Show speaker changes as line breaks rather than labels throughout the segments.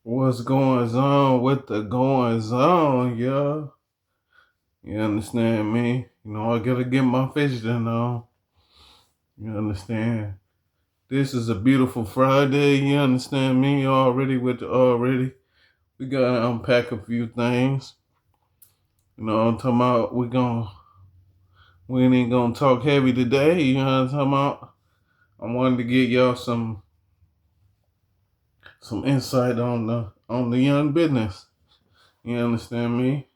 What's going on with the goings on, yo? You understand me? I gotta get my fidgeting on. You understand? This is a beautiful Friday, you understand me? Already with the already. We gotta unpack a few things. I'm talking about we ain't gonna talk heavy today, you know what I'm talking about? I wanted to get y'all some insight on the young business. You understand me?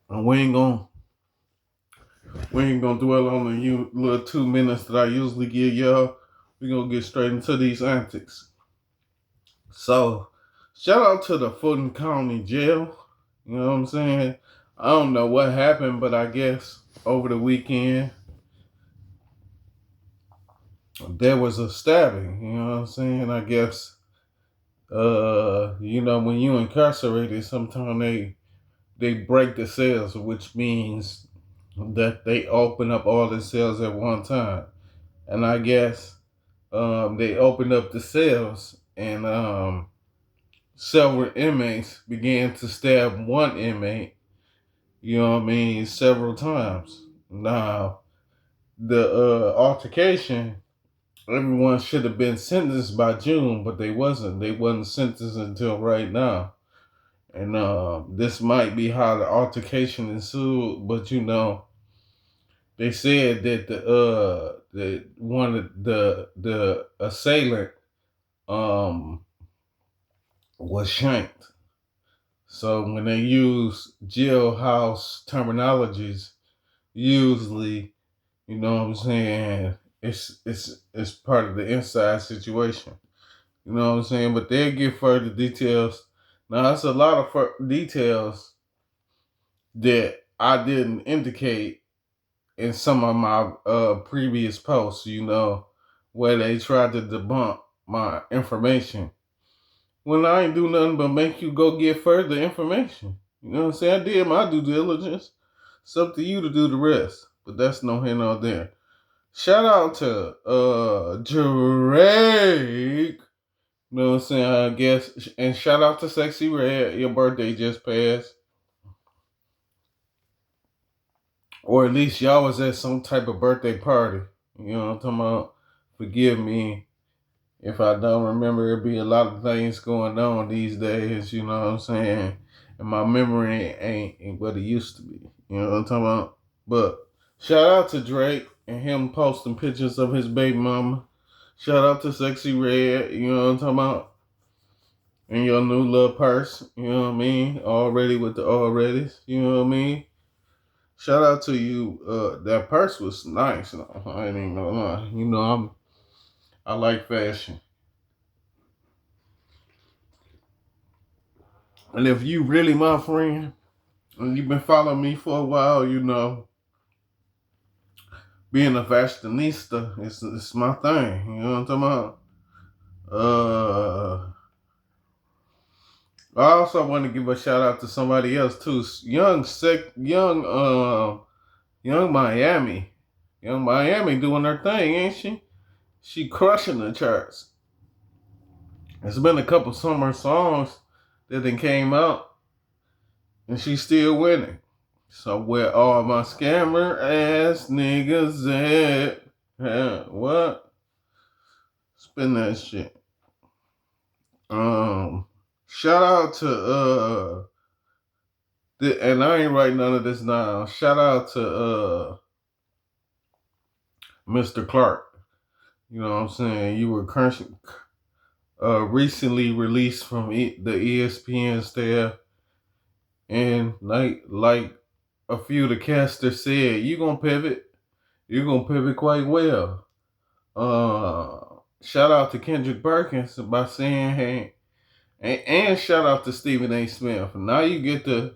And we ain't gonna dwell on the little 2 minutes that I usually give y'all. We're gonna get straight into these antics. So, shout out to the Fulton County Jail. You know what I'm saying? I don't know what happened, but I guess over the weekend there was a stabbing. You know what I'm saying? I guess when you incarcerated, sometimes they break the cells, which means that they open up all the cells at one time. And I guess they opened up the cells and several inmates began to stab one inmate, several times. Now, the altercation, everyone should have been sentenced by June, but they wasn't. They wasn't sentenced until right now. And this might be how the altercation ensued, but they said that the one of the assailant was shanked. So when they use jailhouse terminologies, usually, you know what I'm saying, it's part of the inside situation. You know what I'm saying? But they'll give further details. Now that's a lot of details that I didn't indicate in some of my previous posts, where they tried to debunk my information. When I ain't do nothing but make you go get further information. You know what I'm saying? I did my due diligence. It's up to you to do the rest. But that's no here nor there. Shout out to Drake. You know what I'm saying? I guess. And shout out to Sexy Red. Your birthday just passed. Or at least y'all was at some type of birthday party. You know what I'm talking about? Forgive me if I don't remember. There be a lot of things going on these days, you know what I'm saying? And my memory ain't what it used to be. You know what I'm talking about? But shout out to Drake and him posting pictures of his baby mama. Shout out to Sexy Red, you know what I'm talking about? And your new little purse, you know what I mean? Already with the alreadys, you know what I mean? Shout out to you. That purse was nice. I ain't even gonna lie. I like fashion. And if you really my friend, and you've been following me for a while, being a fashionista is my thing. You know what I'm talking about? I also want to give a shout out to somebody else too. Young Miami. Young Miami doing her thing, ain't she? She crushing the charts. It's been a couple summer songs that then came out, and she's still winning. So where all my scammer ass niggas at? What? Spin that shit. Um, Shout out to and I ain't writing none of this now. Shout out to Mr. Clark. You know what I'm saying? You were recently released from the ESPN staff, and like a few of the casters said, you gonna pivot. You're gonna pivot quite well. Shout out to Kendrick Perkins by saying, hey, and shout out to Stephen A. Smith. Now you get to,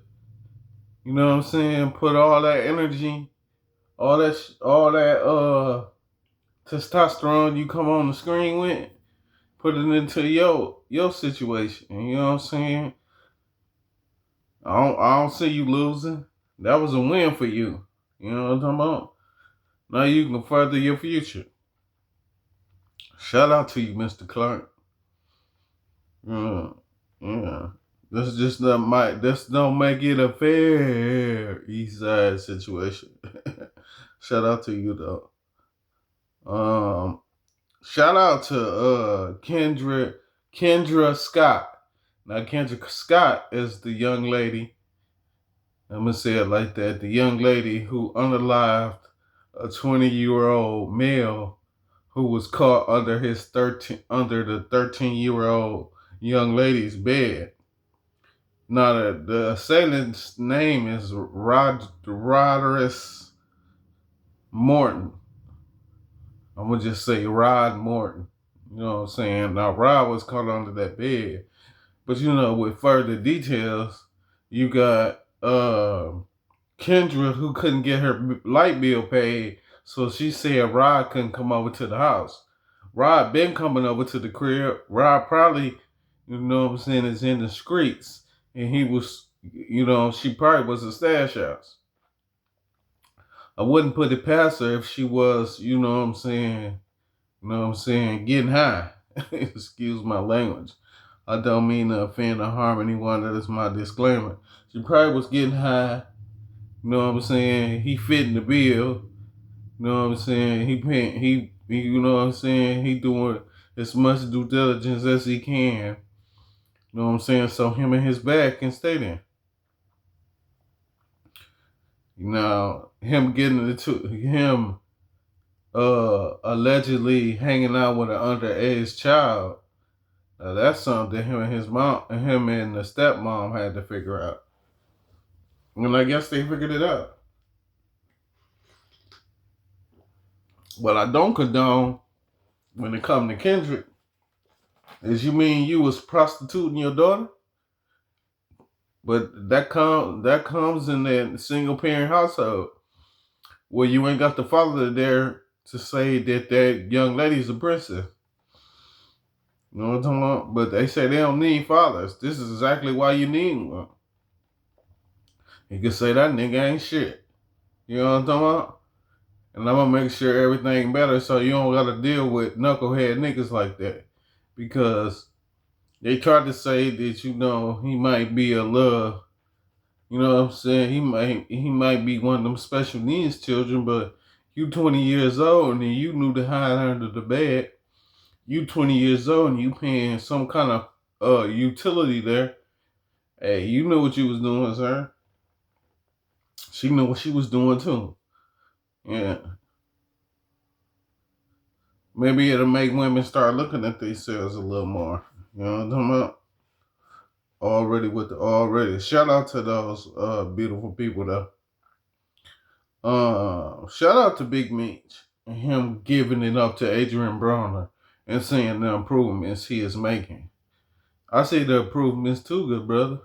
you know what I'm saying, put all that energy, all that testosterone you come on the screen with, put it into your situation. You know what I'm saying? I don't see you losing. That was a win for you. You know what I'm talking about? Now you can further your future. Shout out to you, Mr. Clark. Yeah. This don't make it a fair East Side situation. Shout out to you though. Um, Shout out to Kendra Scott. Now Kendra Scott is the young lady. I'm gonna say it like that. The young lady who unalived a 20-year-old male who was caught under the 13-year-old young lady's bed. Now the assailant's name is Rodrus Morton. I'm gonna just say Rod Morton. You know what I'm saying? Now Rod was caught under that bed, but with further details, you got Kendra who couldn't get her light bill paid, so she said Rod couldn't come over to the house. Rod been coming over to the crib. Rod probably, is in the streets, and he was, she probably was a stash house. I wouldn't put it past her if she was, getting high. Excuse my language. I don't mean to offend or harm anyone. That is my disclaimer. She probably was getting high. He fitting the bill. He paying, he doing as much due diligence as he can. So him and his bag can stay there. Now, him allegedly hanging out with an underage child. Now that's something him and the stepmom had to figure out. And I guess they figured it out. What I don't condone when it comes to Kendrick is you mean you was prostituting your daughter? But that comes in that single parent household where you ain't got the father there to say that young lady's a princess. You know what I'm talking about? But they say they don't need fathers. This is exactly why you need one. You can say that nigga ain't shit. You know what I'm talking about? And I'm gonna make sure everything better so you don't gotta deal with knucklehead niggas like that. Because they tried to say that, he might be a little, you know what I'm saying? He might be one of them special needs children, but you 20 years old and you knew to hide under the bed. You 20 years old and you paying some kind of utility there. Hey, you know what you was doing, sir. She knew what she was doing too. Yeah. Maybe it'll make women start looking at themselves a little more. You know what I'm talking about? Already. Shout out to those beautiful people though. Shout out to Big Meech and him giving it up to Adrian Broner and seeing the improvements he is making. I see the improvements too, good brother.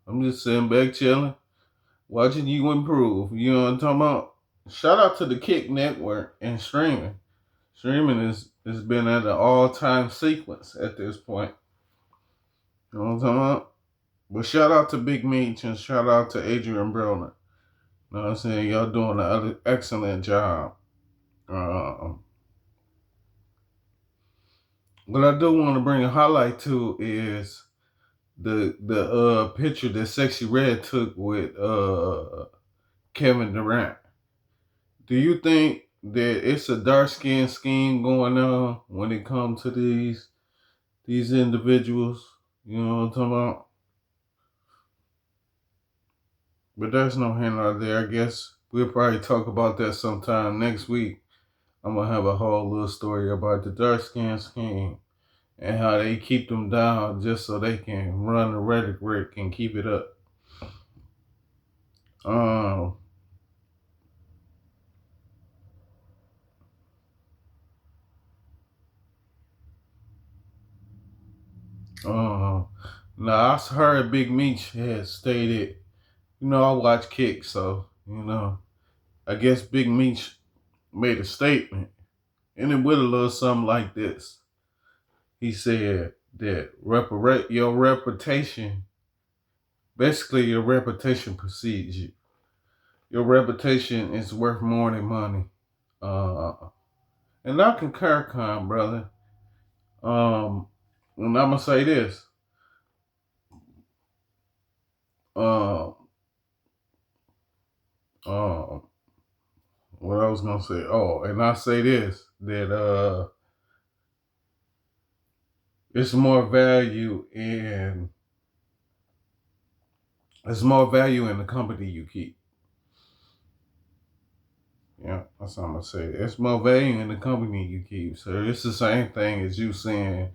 I'm just sitting back chilling, watching you improve. You know what I'm talking about? Shout out to the Kick Network and streaming. Streaming has been at an all-time sequence at this point. You know what I'm talking about? But shout out to Big Meech and shout out to Adrian Broner. You know what I'm saying? Y'all doing an excellent job. What I do want to bring a highlight to is the picture that Sexy Red took with Kevin Durant. Do you think that it's a dark skin scheme going on when it comes to these individuals? You know what I'm talking about? But there's no handout there. I guess we'll probably talk about that sometime next week. I'm gonna have a whole little story about the dark skin scheme and how they keep them down just so they can run the rhetoric and keep it up. Now I heard Big Meech had stated, I watch Kick, so I guess Big Meech made a statement, and it went a little something like this. He said that your reputation, basically your reputation precedes you. Your reputation is worth more than money. And I concur, brother. And I'm gonna say this. Um, um, what I was gonna say. Oh, and I say this that it's more value in the company you keep. Yeah, that's what I'm gonna say. It's more value in the company you keep. So it's the same thing as you saying,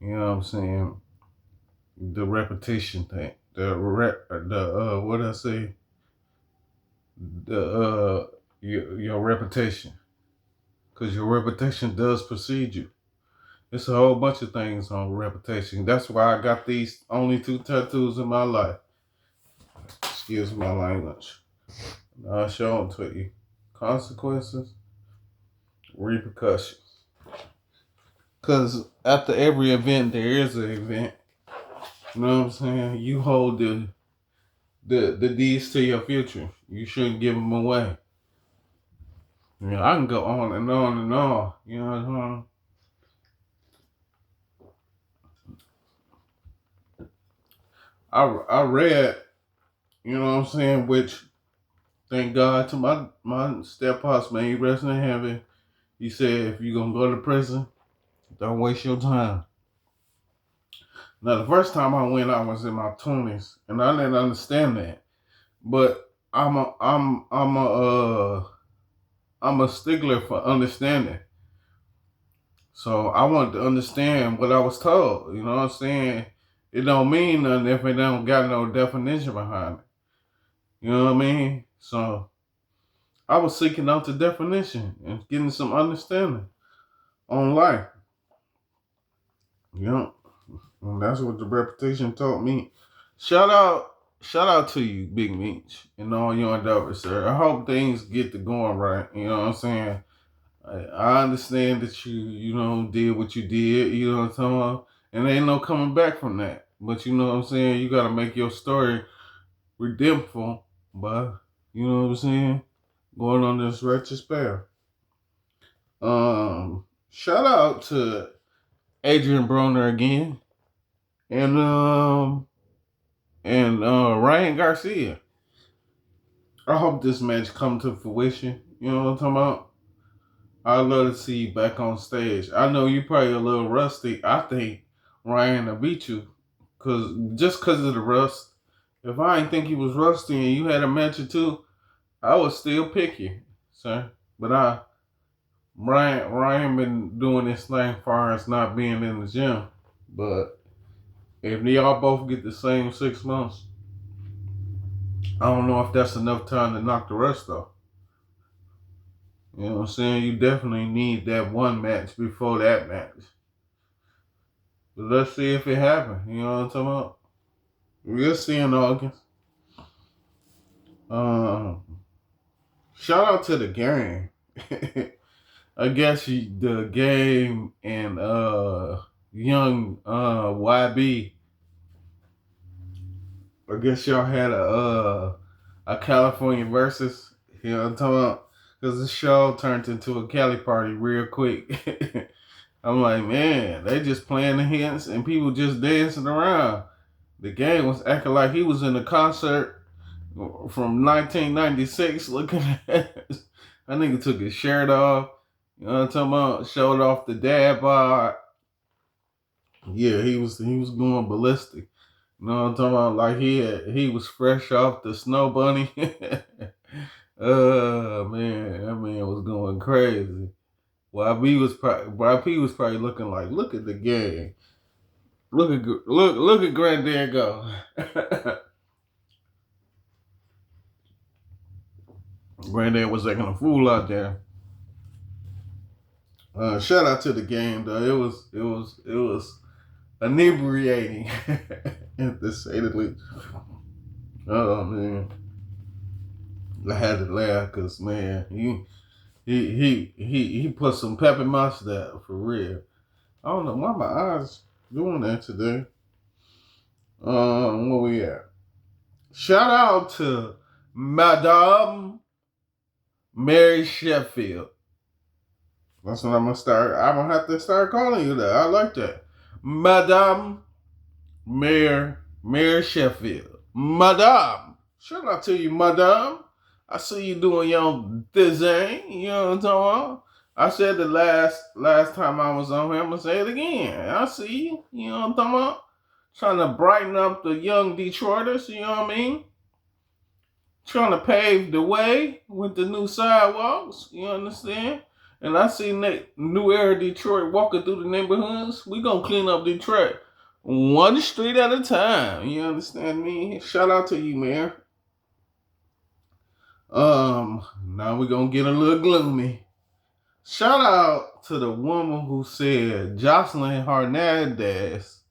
you know what I'm saying, the repetition thing. What I say? Your reputation. Because your reputation does precede you. It's a whole bunch of things on reputation. That's why I got these only 2 tattoos in my life. Excuse my language. I'll show them to you. Consequences, repercussions. Because after every event, there is an event. You know what I'm saying? You hold the deeds to your future. You shouldn't give them away. You know, I can go on and on and on. You know what I'm saying? I read, you know what I'm saying, which thank God to my step pops, man. He rests in heaven. He said, if you're gonna go to prison, don't waste your time. Now, the first time I went, I was in my 20s, and I didn't understand that. But I'm a stickler for understanding. So I wanted to understand what I was told. You know what I'm saying? It don't mean nothing if it don't got no definition behind it. You know what I mean? So I was seeking out the definition and getting some understanding on life. You know, and that's what the reputation taught me. Shout out to you, Big Meech, and all your endeavors, sir. I hope things get to going right. You know what I'm saying? I understand that you know, did what you did. You know what I'm talking about? And there ain't no coming back from that. But you know what I'm saying? You got to make your story redemptful by, you know what I'm saying, going on this righteous path. Shout out to Adrian Broner again, and Ryan Garcia. I hope this match come to fruition. You know what I'm talking about? I'd love to see you back on stage. I know you probably a little rusty. I think Ryan will beat you, cause of the rust. If I didn't think he was rusty and you had a match or two, I would still pick you, sir. But Ryan been doing this thing far as not being in the gym. But if y'all both get the same 6 months, I don't know if that's enough time to knock the rust off. You know what I'm saying? You definitely need that one match before that match. But let's see if it happens. You know what I'm talking about? We'll see in August. Um, Shout out to the game. I guess the game and young YB. I guess y'all had a California versus. You know what I'm talking about? Because the show turned into a Cali party real quick. I'm like, man, they just playing the hits and people just dancing around. The game was acting like he was in a concert from 1996 looking at that nigga took his shirt off. You know what I'm talking about? Showed off the dad bod. Yeah, he was going ballistic. You know what I'm talking about? Like he was fresh off the snow bunny. Oh man, that man was going crazy. YP was probably looking like, look at the game. Look at Granddad go. Granddad was acting a fool out there. Shout out to the game though. It was inebriating, to say the least. Oh man, I had to laugh because man, he put some pep in my step for real. I don't know why my eyes doing that today. Where we at? Shout out to Madame Mary Sheffield. That's what I'm gonna start. I'm gonna have to start calling you that. I like that, Madame Mayor Sheffield, Madame. Shout out to you, Madame. I see you doing your thing. You know what I'm talking about? I said the last time I was on here. I'm gonna say it again. I see you. You know what I'm talking about? Trying to brighten up the young Detroiters. You know what I mean? Trying to pave the way with the new sidewalks. You understand? And I see New Era Detroit walking through the neighborhoods. We gonna clean up Detroit one street at a time. You understand me? Shout out to you, man. Now we gonna get a little gloomy. Shout out to the woman who said Jocelyn Hernandez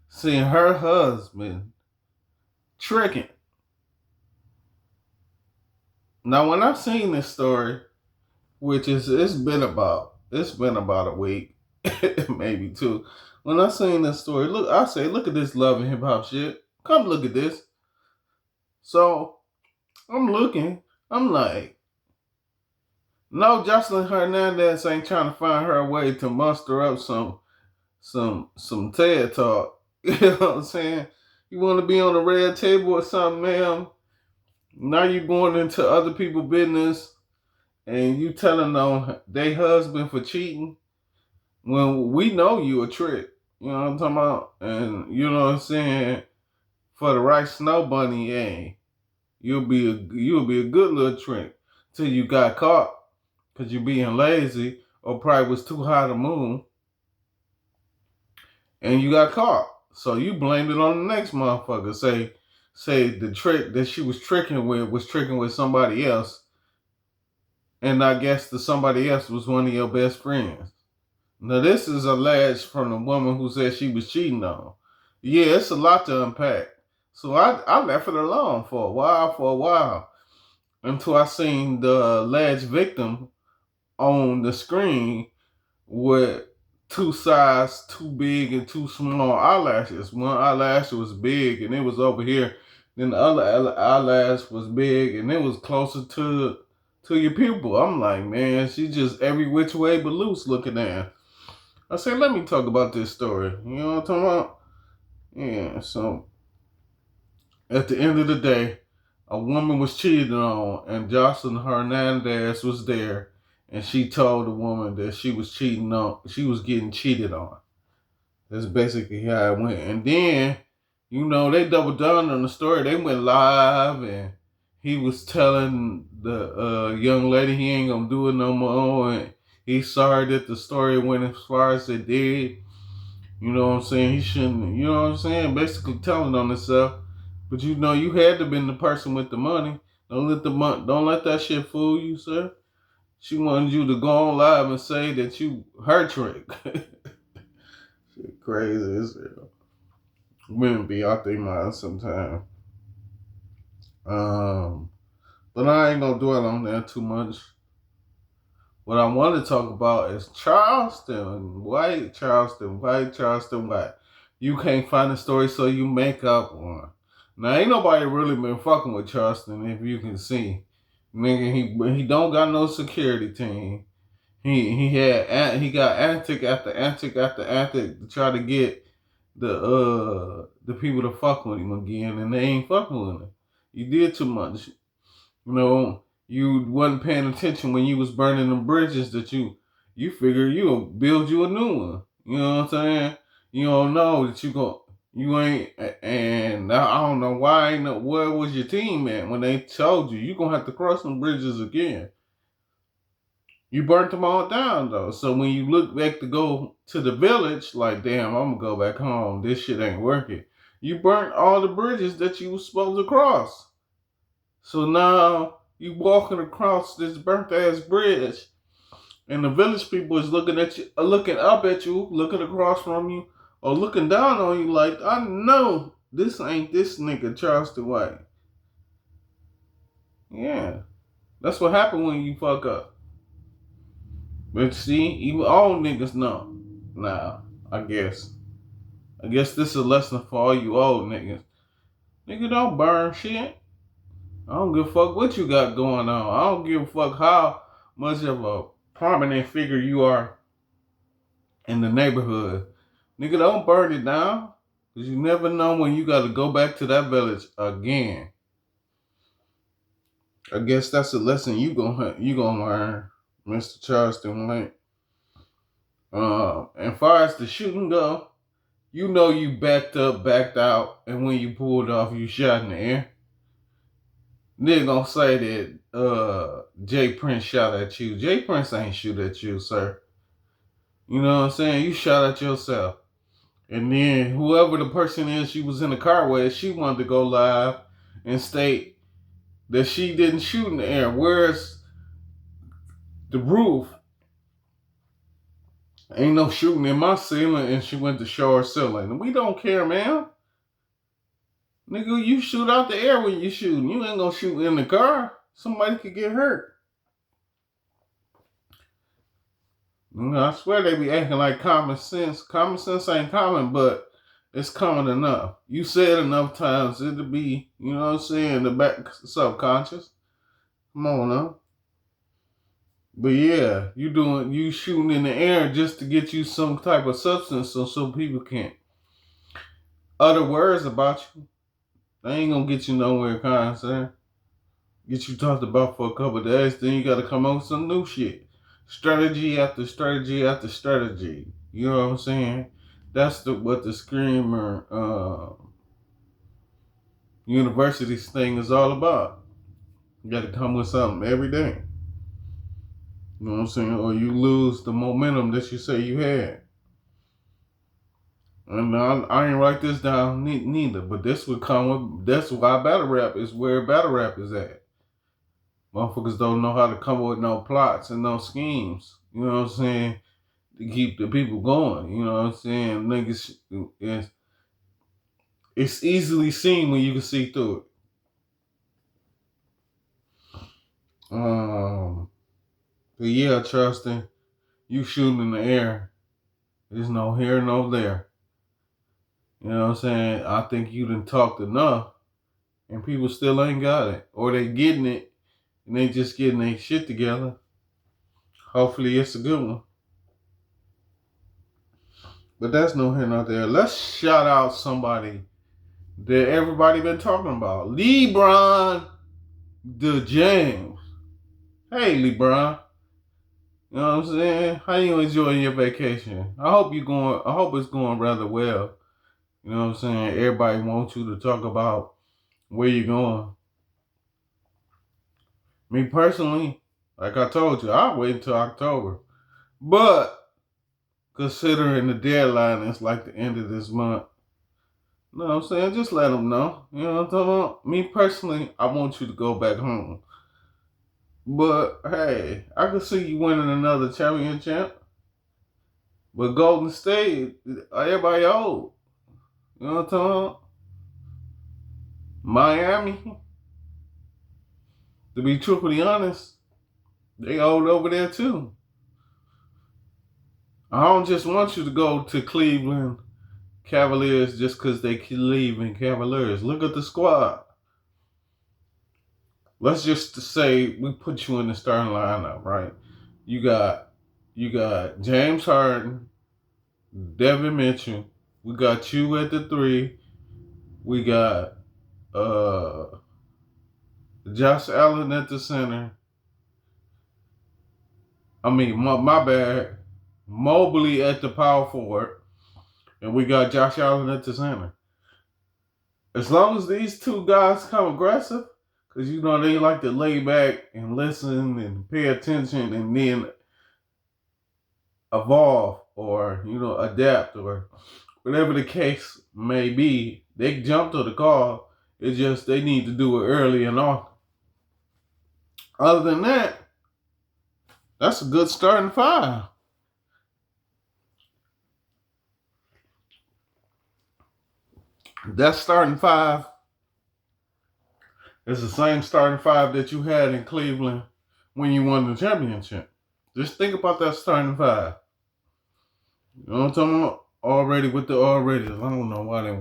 seeing her husband tricking. Now, when I've seen this story, which is it's been about a week, maybe two. When I seen this story, look at this love and hip hop shit. Come look at this. So I'm looking. I'm like, no, Jocelyn Hernandez ain't trying to find her way to muster up some TED talk. You know what I'm saying? You want to be on the red table or something, ma'am? Now you going into other people's business and you telling them they husband for cheating when we know you a trick. You know what I'm talking about? And you know what I'm saying? For the right snow bunny, yeah, you'll be a good little trick till you got caught because you being lazy or probably was too high to move and you got caught. So you blamed it on the next motherfucker. Say the trick that she was tricking with somebody else, and I guess the somebody else was one of your best friends. Now this is alleged from the woman who said she was cheating on. Yeah, it's a lot to unpack. So I left it alone for a while, until I seen the alleged victim on the screen with two sides too big and too small eyelashes. One eyelash was big and it was over here. Then the other eyelash was big and it was closer to your pupil. I'm like, man, she just every which way but loose looking at. I said, let me talk about this story. You know what I'm talking about? Yeah, so at the end of the day, a woman was cheated on and Jocelyn Hernandez was there and she told the woman that she was getting cheated on. That's basically how it went. And then, they doubled down on the story. They went live and he was telling the young lady he ain't gonna do it no more. And he's sorry that the story went as far as it did. You know what I'm saying? He shouldn't, you know what I'm saying? Basically telling on himself. But you had to been the person with the money. Don't let that shit fool you, sir. She wanted you to go on live and say that you her trick. Shit crazy as hell. Women be out their mind sometimes. But I ain't gonna dwell on that too much. What I want to talk about is Charleston White. You can't find a story, so you make up one. Now, ain't nobody really been fucking with Charleston, if you can see. Nigga, he don't got no security team. He got antic after antic after antic to try to get the people to fuck with him again, and they ain't fucking with him. You did too much. You wasn't paying attention when you was burning them bridges that you figure you'll build you a new one. You know what I'm saying? You don't know that you ain't, and I don't know why where was your team at when they told you gonna have to cross some bridges again. You burnt them all down though. So when you look back to go to the village, like damn, I'm gonna go back home. This shit ain't working. You burnt all the bridges that you was supposed to cross. So now you walking across this burnt ass bridge, and the village people is looking at you, looking up at you, looking across from you, or looking down on you like, I know this ain't this nigga Charleston White. Yeah, that's what happened when you fuck up. But see, even old niggas know. Now, I guess this is a lesson for all you old niggas. Nigga, don't burn shit. I don't give a fuck what you got going on. I don't give a fuck how much of a prominent figure you are in the neighborhood, nigga, don't burn it down. Because you never know when you got to go back to that village again. I guess that's a lesson you gonna learn, Mr. Charleston White. And far as the shooting go, you know you backed up, backed out, and when you pulled off, you shot in the air. Nigga gonna say that Jay Prince shot at you. Jay Prince ain't shoot at you, sir. You know what I'm saying? You shot at yourself. And then whoever the person is she was in the car with, she wanted to go live and state that she didn't shoot in the air. Whereas the roof, ain't no shooting in my ceiling, and she went to show her ceiling. We don't care, man. Nigga, you shoot out the air when you shooting. You ain't gonna shoot in the car. Somebody could get hurt. I swear they be acting like common sense. Common sense ain't common, but it's common enough. You say it enough times, it'll be, you know what I'm saying, the back subconscious. Come on now. But yeah, you shooting in the air just to get you some type of substance so people can't utter words about you. They ain't gonna get you nowhere, concern. Get you talked about for a couple of days, then you gotta come up with some new shit. Strategy after strategy after strategy. You know what I'm saying? That's what the Screamer University's thing is all about. You gotta come with something every day. You know what I'm saying? Or you lose the momentum that you say you had. And I ain't write this down neither, but this would come with, that's why battle rap is where battle rap is at. Motherfuckers don't know how to come up with no plots and no schemes. You know what I'm saying? To keep the people going. You know what I'm saying? Niggas, it's easily seen when you can see through it. But yeah, Charleston, you shooting in the air. There's no here, no there. You know what I'm saying? I think you done talked enough, and people still ain't got it. Or they getting it, and they just getting their shit together. Hopefully it's a good one. But that's no here, no there. Let's shout out somebody that everybody been talking about. LeBron James. Hey, LeBron. You know what I'm saying? How you enjoying your vacation? I hope it's going rather well. You know what I'm saying? Everybody wants you to talk about where you're going. Me personally, like I told you, I'll wait until October. But considering the deadline is like the end of this month, you know what I'm saying? Just let them know. You know what I'm talking about? Me personally, I want you to go back home. But hey, I could see you winning another championship. But Golden State, everybody old. You know what I'm talking about? Miami, to be truthfully honest, they old over there too. I don't just want you to go to Cleveland Cavaliers just because they Cleveland Cavaliers. Look at the squad. Let's just say we put you in the starting lineup, right? You got James Harden, Devin Mitchell. We got you at the 3. We got Josh Allen at the center. I mean, my bad. Mobley at the power forward. And we got Josh Allen at the center. As long as these two guys come aggressive, because you know they like to lay back and listen and pay attention and then evolve or, you know, adapt or whatever the case may be, they jump to the call. It's just they need to do it early and often. Other than that, that's a good starting 5. That starting 5 is the same starting 5 that you had in Cleveland when you won the championship. Just think about that starting 5. You know what I'm talking about? Already with the already. I don't know why they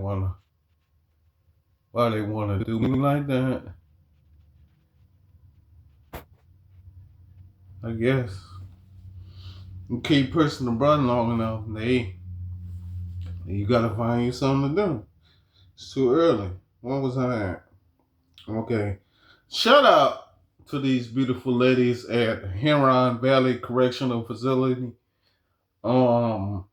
wanna do me like that. I guess. You keep pushing the button long enough, you gotta find you something to do. It's too early. What was I at? Okay. Shout out to these beautiful ladies at Heron Valley Correctional Facility. Um,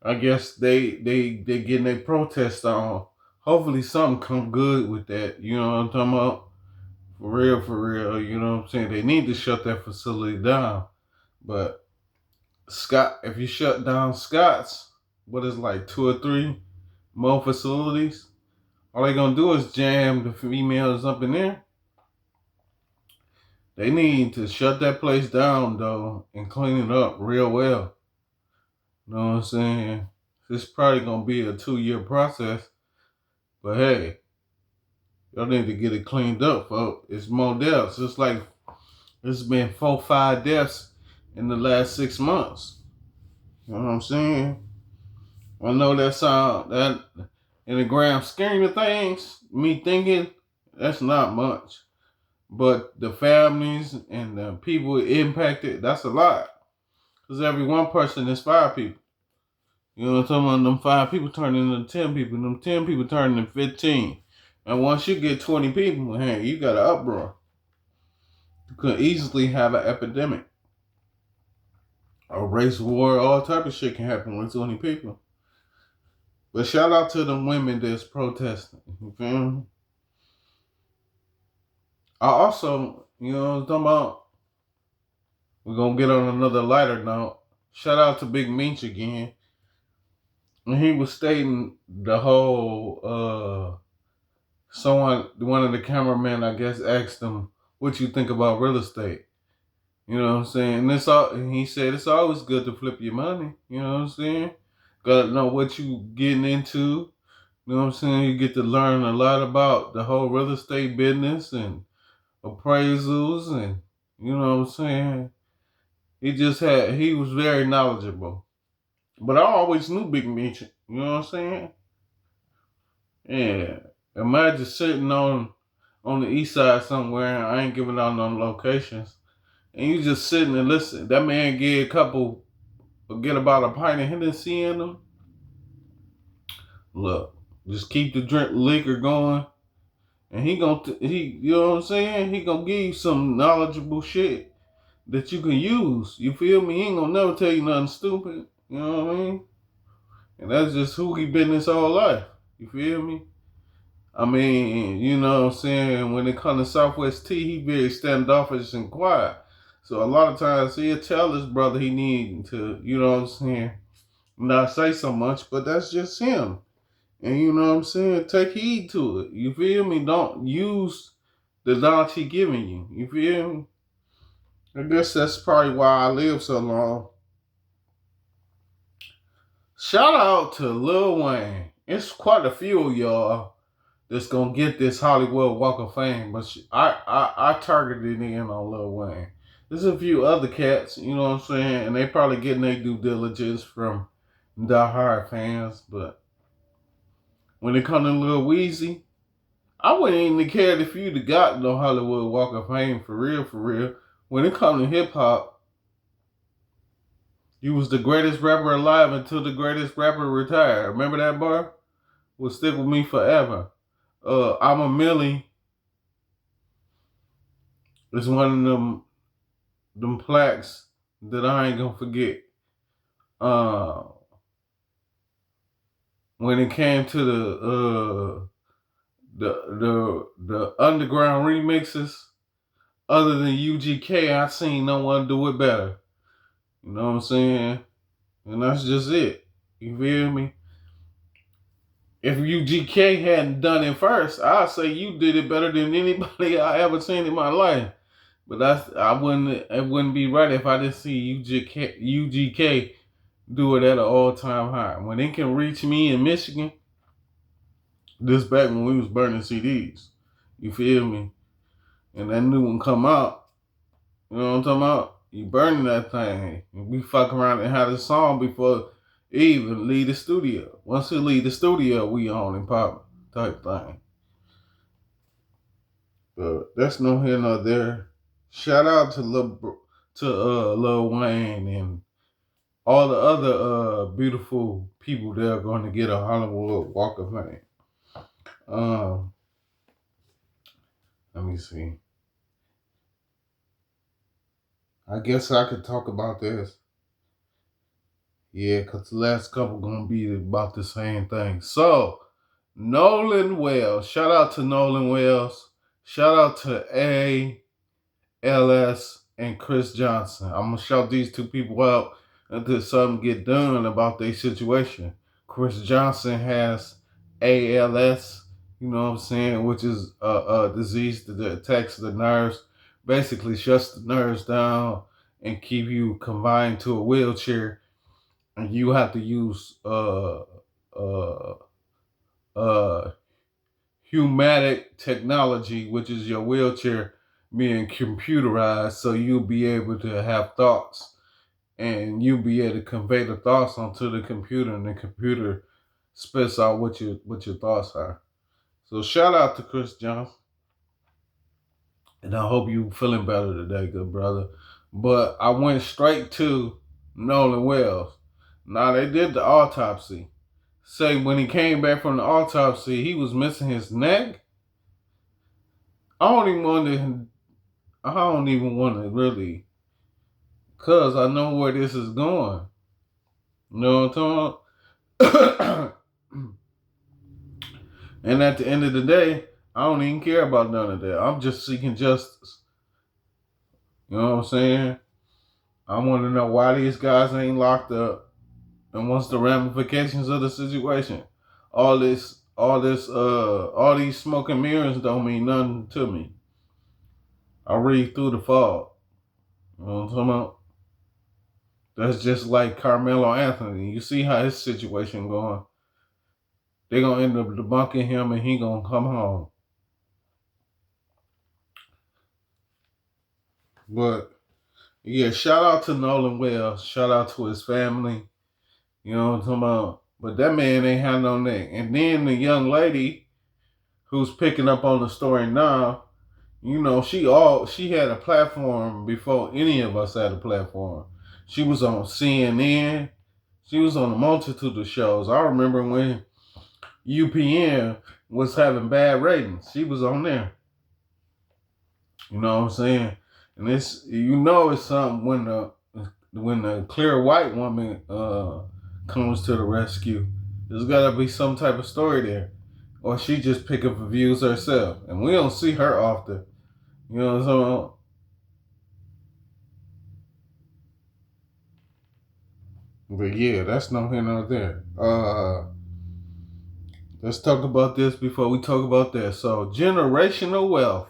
I guess they getting their protest on. Hopefully something come good with that. You know what I'm talking about? For real. You know what I'm saying? They need to shut that facility down. But Scott, if you shut down Scott's, what is like 2 or 3 more facilities? All they gonna do is jam the females up in there. They need to shut that place down though and clean it up real well. You know what I'm saying? It's probably gonna be a 2-year process, but hey, y'all need to get it cleaned up, folks. It's more deaths. It's like it's been 4, 5 deaths in the last 6 months. You know what I'm saying? I know that in the grand scheme of things, me thinking that's not much. But the families and the people impacted, that's a lot. Because every one person is 5 people. You know what I'm talking about? Them 5 people turn into 10 people. Them 10 people turn into 15. And once you get 20 people, hey, you got an uproar. You could easily have an epidemic. A race war, all type of shit can happen with 20 people. But shout out to the women that's protesting. You feel me? I also, you know what I'm talking about? We're going to get on another lighter note. Shout out to Big Meech again. And he was stating the whole, one of the cameramen, I guess, asked him, what you think about real estate? You know what I'm saying? And he said, it's always good to flip your money. You know what I'm saying? Gotta know what you getting into. You know what I'm saying? You get to learn a lot about the whole real estate business and appraisals and, you know what I'm saying? He was very knowledgeable. But I always knew Big Meech. You know what I'm saying? Yeah. Imagine sitting on the east side somewhere, I ain't giving out no locations, and you just sitting and listen. That man get about a pint of Hennessy in them. Look, just keep the liquor going, and you know what I'm saying? He gonna give you some knowledgeable shit that you can use. You feel me? He ain't gonna never tell you nothing stupid. You know what I mean? And that's just who he been his whole life. You feel me? I mean, you know what I'm saying? When it comes to Southwest T, he very standoffish and quiet. So a lot of times he'll tell his brother he need to, you know what I'm saying, not say so much, but that's just him. And you know what I'm saying? Take heed to it. You feel me? Don't use the knowledge he giving you. You feel me? I guess that's probably why I live so long. Shout out to Lil Wayne. It's quite a few of y'all that's gonna get this Hollywood Walk of Fame, but I targeted in on Lil Wayne. There's a few other cats, you know what I'm saying, and they probably getting their due diligence from diehard fans, but when it comes to Lil Weezy, I wouldn't even care if you'd have got no Hollywood Walk of Fame for real, for real. When it comes to hip hop, you was the greatest rapper alive until the greatest rapper retired. Remember that bar? Will stick with me forever. I'm a Millie is one of them plaques that I ain't gonna forget. Uh, when it came to the underground remixes, other than UGK, I seen no one do it better. You know what I'm saying? And that's just it. You feel me? If UGK hadn't done it first, I'd say you did it better than anybody I ever seen in my life. But it wouldn't be right if I didn't see UGK do it at an all-time high. When it can reach me in Michigan, this back when we was burning CDs. You feel me? And that new one come out. You know what I'm talking about? You burning that thing. And we fuck around and have a song before it even leave the studio. Once it leave the studio, we on and pop type thing. But that's no here nor there. Shout out to Lil Wayne and all the other beautiful people that are going to get a Hollywood Walk of Fame. Um, Let me see. I guess I could talk about this. Yeah, because the last couple gonna be about the same thing. So, Nolan Wells. Shout out to Nolan Wells. Shout out to ALS and Chris Johnson. I'm gonna shout these two people out until something get done about their situation. Chris Johnson has ALS, you know what I'm saying, which is a disease that attacks the nerves, basically shuts the nerves down and keep you confined to a wheelchair, and you have to use uh uh humatic technology, which is your wheelchair being computerized, so you'll be able to have thoughts and you'll be able to convey the thoughts onto the computer, and the computer spits out what your thoughts are. So shout out to Chris Johnson, and I hope you feeling better today, good brother. But I went straight to Nolan Wells. Now they did the autopsy. Say when he came back from the autopsy, he was missing his neck. I don't even want to. I don't even want to really, cause I know where this is going. You know what I'm talking about? And at the end of the day, I don't even care about none of that. I'm just seeking justice. You know what I'm saying? I want to know why these guys ain't locked up, and what's the ramifications of the situation. All these smoke and mirrors don't mean nothing to me. I read through the fog. You know what I'm talking about? That's just like Carmelo Anthony. You see how his situation going. They're going to end up debunking him, and he going to come home. But, yeah, shout out to Nolan Wells. Shout out to his family. You know what I'm talking about? But that man ain't had no neck. And then the young lady who's picking up on the story now, you know, she had a platform before any of us had a platform. She was on CNN. She was on a multitude of shows. I remember when UPN was having bad ratings. She was on there. You know what I'm saying? And it's, it's something when the clear white woman comes to the rescue. There's got to be some type of story there, or she just pick up the views herself, and we don't see her often. You know what I'm saying? But yeah, that's no here nor there. Let's talk about this before we talk about that. So, generational wealth.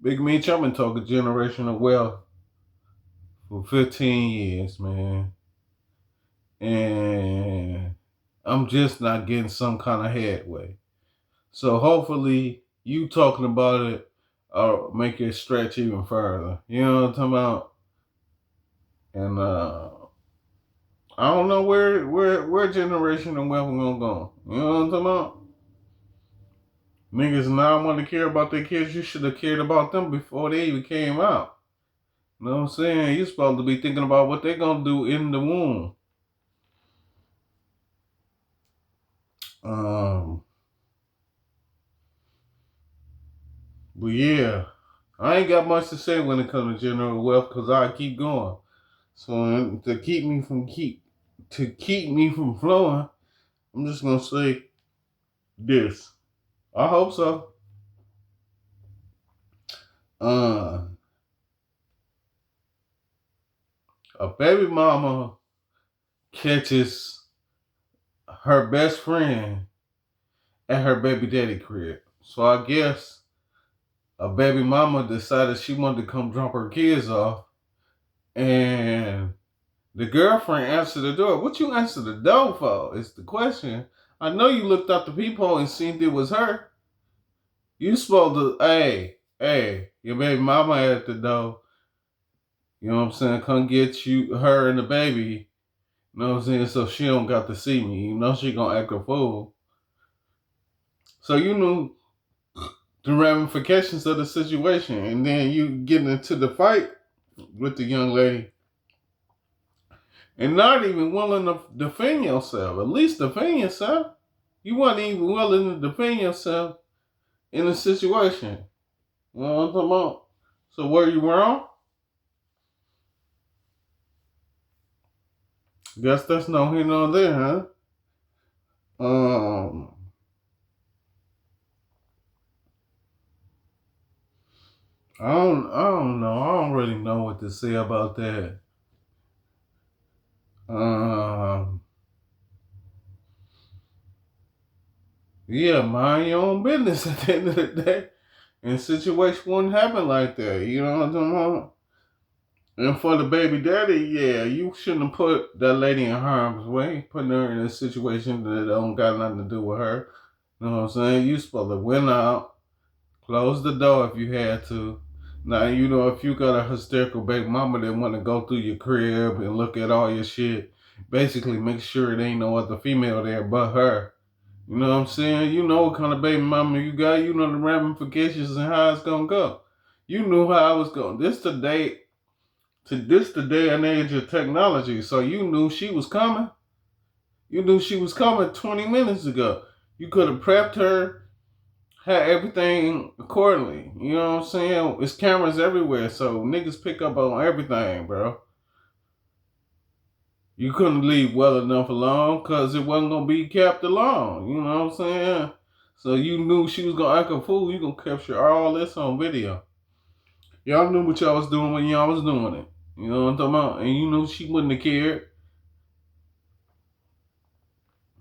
Big Meech, I've been talking generational wealth for 15 years, man. And I'm just not getting some kind of headway. So hopefully you talking about it make it stretch even further. You know what I'm talking about? And I don't know where generational wealth gonna go. You know what I'm talking about? Niggas now want to care about their kids. You should have cared about them before they even came out. You know what I'm saying? You're supposed to be thinking about what they're gonna do in the womb. But yeah, I ain't got much to say when it comes to general wealth because I keep going. So to keep me from flowing, I'm just gonna say this. I hope so. Uh, a baby mama catches her best friend at her baby daddy crib. So I guess a baby mama decided she wanted to come drop her kids off, and the girlfriend answered the door. What you answer the door for? Is the question. I know you looked out the peephole and seen it was her. You supposed to, hey, your baby mama at the door. You know what I'm saying? Come get her and the baby. You know what I'm saying? So she don't got to see me. You know she gonna act a fool. So you knew the ramifications of the situation, and then you getting into the fight with the young lady. and not even willing to defend yourself. At least defend yourself. You wasn't even willing to defend yourself in a situation. You know what I'm talking about? So were you wrong? Guess that's no here nor there, huh? Um, I don't know. I don't really know what to say about that. Um, yeah, mind your own business at the end of the day. And situation wouldn't happen like that. You know what I'm talking about? And for the baby daddy, yeah, you shouldn't have put that lady in harm's way, putting her in a situation that don't got nothing to do with her. You know what I'm saying? You supposed to went out, close the door if you had to. Now, you know, if you got a hysterical baby mama that want to go through your crib and look at all your shit, basically make sure there ain't no other female there but her. You know what I'm saying? You know what kind of baby mama you got. You know the ramifications and how it's going to go. You knew how I was going. This the day and age of technology. So you knew she was coming. You knew she was coming 20 minutes ago. You could have prepped her, had everything accordingly. You know what I'm saying? It's cameras everywhere, so niggas pick up on everything, bro. You couldn't leave well enough alone because it wasn't going to be kept alone. You know what I'm saying? So you knew she was going to act a fool. You going to capture all this on video. Y'all knew what y'all was doing when y'all was doing it. You know what I'm talking about? And you knew she wouldn't have cared.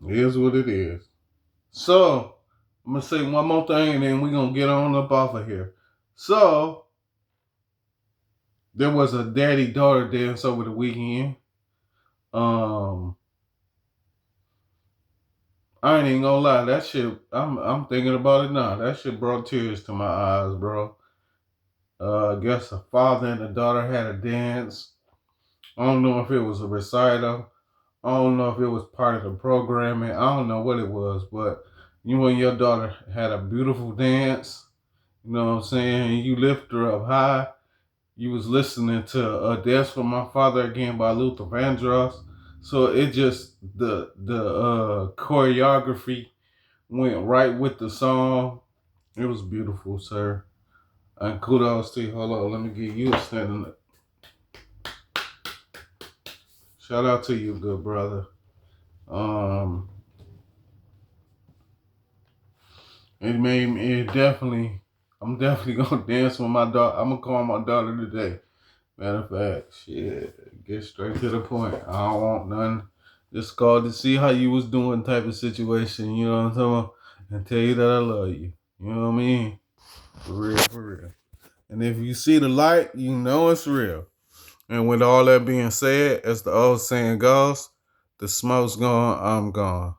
It is what it is. So, I'm going to say one more thing and then we're going to get on up off of here. So, there was a daddy-daughter dance over the weekend. I ain't even gonna lie, that shit, I'm thinking about it now. That shit brought tears to my eyes, bro. I guess a father and a daughter had a dance. I don't know if it was a recital. I don't know if it was part of the programming. I don't know what it was, but you and your daughter had a beautiful dance. You know what I'm saying? You lift her up high. You was listening to Dance for My Father Again by Luther Vandross. So it just the choreography went right with the song. It was beautiful, sir. And kudos to you. Hold on, let me give you a standing. Shout out to you, good brother. It made me. It definitely. I'm definitely gonna dance with my daughter. I'm gonna call my daughter today. Matter of fact, shit, get straight to the point. I don't want nothing. Just call to see how you was doing type of situation, you know what I'm talking about? And tell you that I love you. You know what I mean? For real, for real. And if you see the light, you know it's real. And with all that being said, as the old saying goes, the smoke's gone, I'm gone.